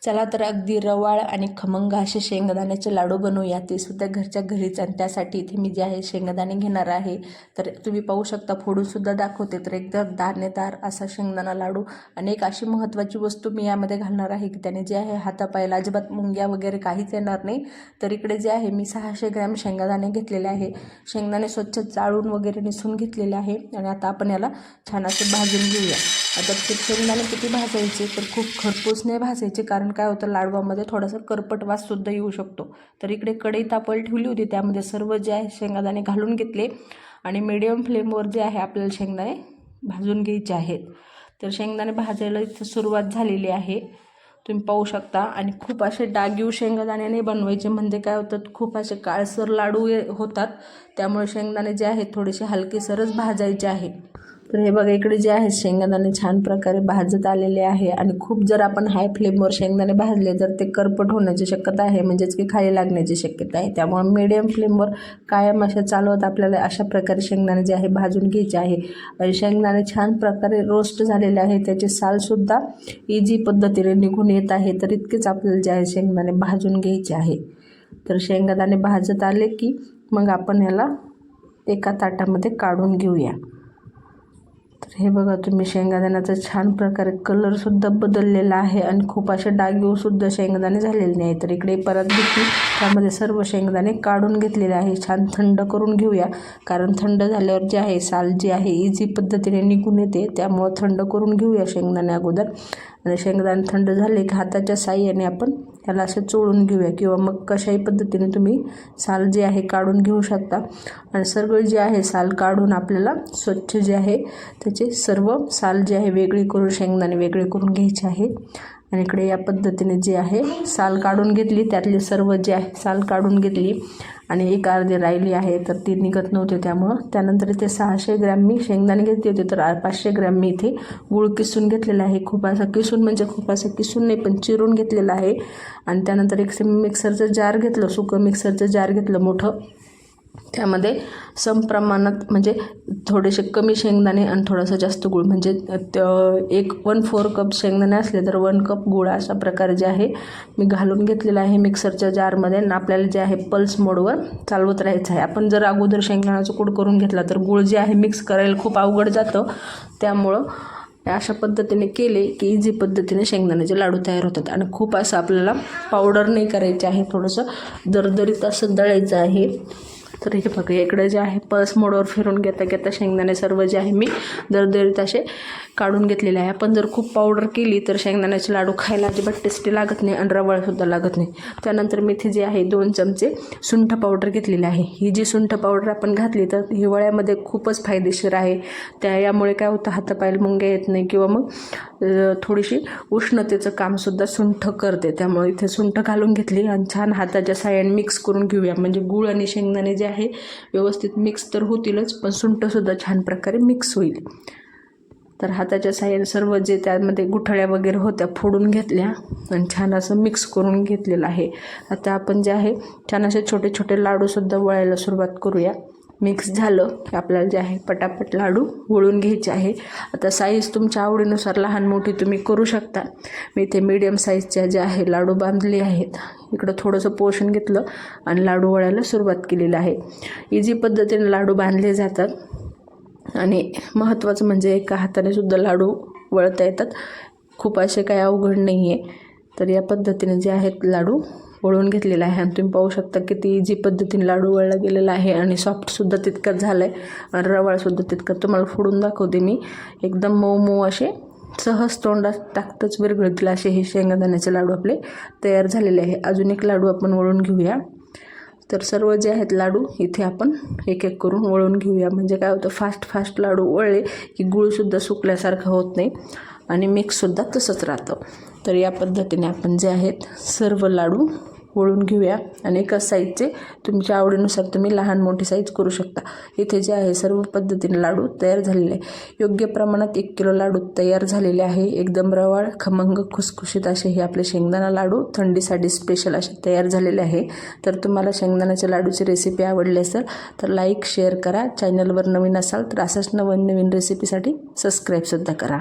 चला तर अगदी रवाळ आणि खमंग असे शेंगदाण्याचे लाडू बनवूया, ते सुद्धा घरच्या घरीच. आणि त्यासाठी इथे मी जे आहे शेंगदाणे घेणार आहे. तर तुम्ही पाहू शकता, फोडूनसुद्धा दाखवते. तर एकदम दाणेदार असा शेंगदाणा लाडू. आणि एक अशी महत्त्वाची वस्तू मी यामध्ये घालणार आहे की त्याने जे आहे हातापायाला अजिबात मुंग्या वगैरे काहीच येणार नाही. तर इकडे जे आहे मी 600 ग्रॅम शेंगदाणे घेतलेले आहे. शेंगदाणे स्वच्छ चाळून वगैरे निसून घेतलेले आहे. आणि आता आपण याला छान असे भाजून घेऊया. आता ते शेंगदाणे किती भाजायचे, तर खूप खरपूस नाही भाजायचे, कारण काय होतं लाडवामध्ये थोडासा करपट वाससुद्धा येऊ शकतो. तर इकडे कढई तापवायला ठेवली होती, त्यामध्ये सर्व जे आहे शेंगदाणे घालून घेतले आणि मीडियम फ्लेमवर जे आहे आपल्याला शेंगदाणे भाजून घ्यायचे आहेत. तर शेंगदाणे भाजायला इथं सुरुवात झालेली आहे, तुम्ही पाहू शकता. आणि खूप असे डागीव शेंगदाण्याने बनवायचे, म्हणजे काय होतं खूप असे काळसर लाडू होतात. त्यामुळे शेंगदाणे जे आहेत थोडेसे हलकेसरच भाजायचे आहे. तर हे बघा, इकडे जे आहे शेंगदाणे छान प्रकारे भाजत आलेले आहे. आणि खूप जर आपण हाय फ्लेमवर शेंगदाणे भाजले तर ते करपट होण्याची शक्यता आहे, म्हणजेच की खाली लागण्याची शक्यता आहे. त्यामुळे मीडियम फ्लेमवर कायम अशा चालवत आपल्याला अशा प्रकारे शेंगदाणे जे आहे भाजून घ्यायचे आहे. आणि शेंगदाणे छान प्रकारे रोस्ट झालेले आहे, त्याचे सालसुद्धा इझी पद्धतीने निघून येत आहे. तर इतकेच आपल्याला जे आहे शेंगदाणे भाजून घ्यायचे आहे. तर शेंगदाणे भाजत आले की मग आपण याला एका ताटामध्ये काढून घेऊया. तर हे बघा, तुम्ही शेंगदाण्याचा छान प्रकारे कलरसुद्धा बदललेला आहे आणि खूप असे डागीवसुद्धा शेंगदाणे झालेले नाही. तर इकडे परत देखील त्यामध्ये सर्व शेंगदाणे काढून घेतलेले आहे. छान थंड करून घेऊया, कारण थंड झाल्यावर जे आहे साल जी आहे इझी पद्धतीने निघून येते. त्यामुळं थंड करून घेऊया शेंगदाणे अगोदर. आणि शेंगदाणे थंड झाले की हाताच्या साहाय्याने आपण त्याला असं चोळून घेऊया, किंवा मग कशाही पद्धतीने तुम्ही साल जे आहे काढून घेऊ शकता. आणि सर्व जे आहे साल काढून आपल्याला स्वच्छ जे आहे त्याचे सर्व साल जे आहे वेगळी करून शेंगदाणे वेगळे करून घ्यायचे आहे. आणि इकडे या पद्धतीने जे आहे साल काढून घेतली, त्यातली सर्व जे आहे साल काढून घेतली. आणि एक अर्धी राहिली आहे, तर ती निघत नव्हते. त्यामुळं त्यानंतर इथे 600 ग्रॅम मी शेंगदाणे घेतले होते, तर 500 ग्रॅम मी इथे गूळ किसून घेतलेला आहे. खूप असं किसून म्हणजे खूप असं किसून नाही, पण चिरून घेतलेलं आहे. आणि त्यानंतर एक मिक्सरचं जार घेतलं, सुकं मिक्सरचं जार घेतलं मोठं. त्यामध्ये समप्रमाणात म्हणजे थोडेसे कमी शेंगदाणे आणि थोडासा जास्त गूळ, म्हणजे 1/4 कप शेंगदाणे असले तर 1 कप गूळ अशा प्रकारे जे आहे मी घालून घेतलेलं आहे मिक्सरच्या जारमध्ये. आणि आपल्याला जे आहे पल्स मोडवर चालवत राहायचं आहे. आपण जर अगोदर शेंगदाण्याचा कूट करून घेतला तर गूळ जे आहे मिक्स करायला खूप अवघड जातं. त्यामुळं अशा पद्धतीने केले की इझी पद्धतीने शेंगदाण्याचे लाडू तयार होतात. आणि खूप असं आपल्याला पावडर नाही करायचे आहे, थोडंसं दरदरीत असं दळायचं आहे. तर हे बघा, इकडे जे आहे पल्स मोडवर फिरून घेता घेता शेंगदाणे सर्व जे आहे मी दरदरीत असे काढून घेतलेले आहे. आपण जर खूप पावडर केली तर शेंगदाण्याचे लाडू खायला अजिबात टेस्टी लागत नाही आणि रवाळसुद्धा लागत नाही. त्यानंतर मी इथे जे आहे 2 चमचे सुंठ पावडर घेतलेले आहे. ही जी सुंठ पावडर आपण घातली तर हिवाळ्यामध्ये खूपच फायदेशीर आहे. यामुळे काय होतं, हातापायाला मुंग्या येत नाही, किंवा मग थोडीशी उष्णतेचं कामसुद्धा सुंठ करते. त्यामुळे इथे सुंठ घालून घेतली आणि छान हाताच्या साहाय्याने मिक्स करून घेऊया. म्हणजे गूळ आणि शेंगदाणे जे आहे व्यवस्थित मिक्स तर होतीलच, पण सुंठसुद्धा छान प्रकारे मिक्स होईल. तर हाताच्या साहाय्याने सर्व जे त्यामध्ये गुठळ्या वगैरे होत्या फोडून घेतल्या आणि छान असं मिक्स करून घेतलेलं आहे. आता आपण जे आहे छान असे छोटे छोटे लाडूसुद्धा वळायला सुरुवात करूया. मिक्स झालं की आपल्याला जे आहे पटापट लाडू वळून घ्यायचे आहे. आता साईज तुमच्या आवडीनुसार लहान मोठी तुम्ही करू शकता. मी इथे मीडियम साईजच्या जे आहे लाडू बांधले आहेत. इकडं थोडंसं पोषण घेतलं आणि लाडू वळायला सुरुवात केलेली आहे. इझी पद्धतीने लाडू बांधले जातात. आणि महत्त्वाचं म्हणजे एका हाताने सुद्धा लाडू वळता येतात, खूप असे काही अवघड नाही आहे. तर या पद्धतीने जे आहेत लाडू वळून घेतलेला आहे. आणि तुम्ही पाहू शकता किती इझी पद्धतीने लाडू वळला गेलेला आहे. आणि सॉफ्टसुद्धा तितकंच झालं आहे आणि रवाळसुद्धा तितकं. तुम्हाला फोडून दाखवते मी, एकदम मऊ मऊ असे सहज तोंडात टाकतच विरघळतील असे हे शेंगदाण्याचे लाडू आपले तयार झालेले आहे. अजून एक लाडू आपण वळून घेऊया. तर सर्व जे आहेत लाडू इथे आपण एक एक करून वळून घेऊया. म्हणजे काय होतं, फास्ट लाडू वळले की गूळसुद्धा सुकल्यासारखं होत नाही आणि मिक्ससुद्धा तसंच राहतं. तर या पद्धतीने आपण जे आहेत सर्व लाडू वळून घेऊया. आणि एकाच साईजचे तुमच्या आवडीनुसार तुम्ही लहान मोठी साईज करू शकता. इथे जे आहे सर्व पद्धतीने लाडू तयार झालेले आहे. योग्य प्रमाणात 1 किलो लाडू तयार झालेले आहे. एकदम रवाळ खमंग खुसखुशीत असे हे आपले शेंगदाणा लाडू थंडीसाठी स्पेशल असे तयार झालेले आहे. तर तुम्हाला शेंगदाण्याच्या लाडूची रेसिपी आवडली असेल तर लाईक शेअर करा. चॅनलवर नवीन असाल तर असंच नवीन रेसिपीसाठी सबस्क्राईबसुद्धा करा.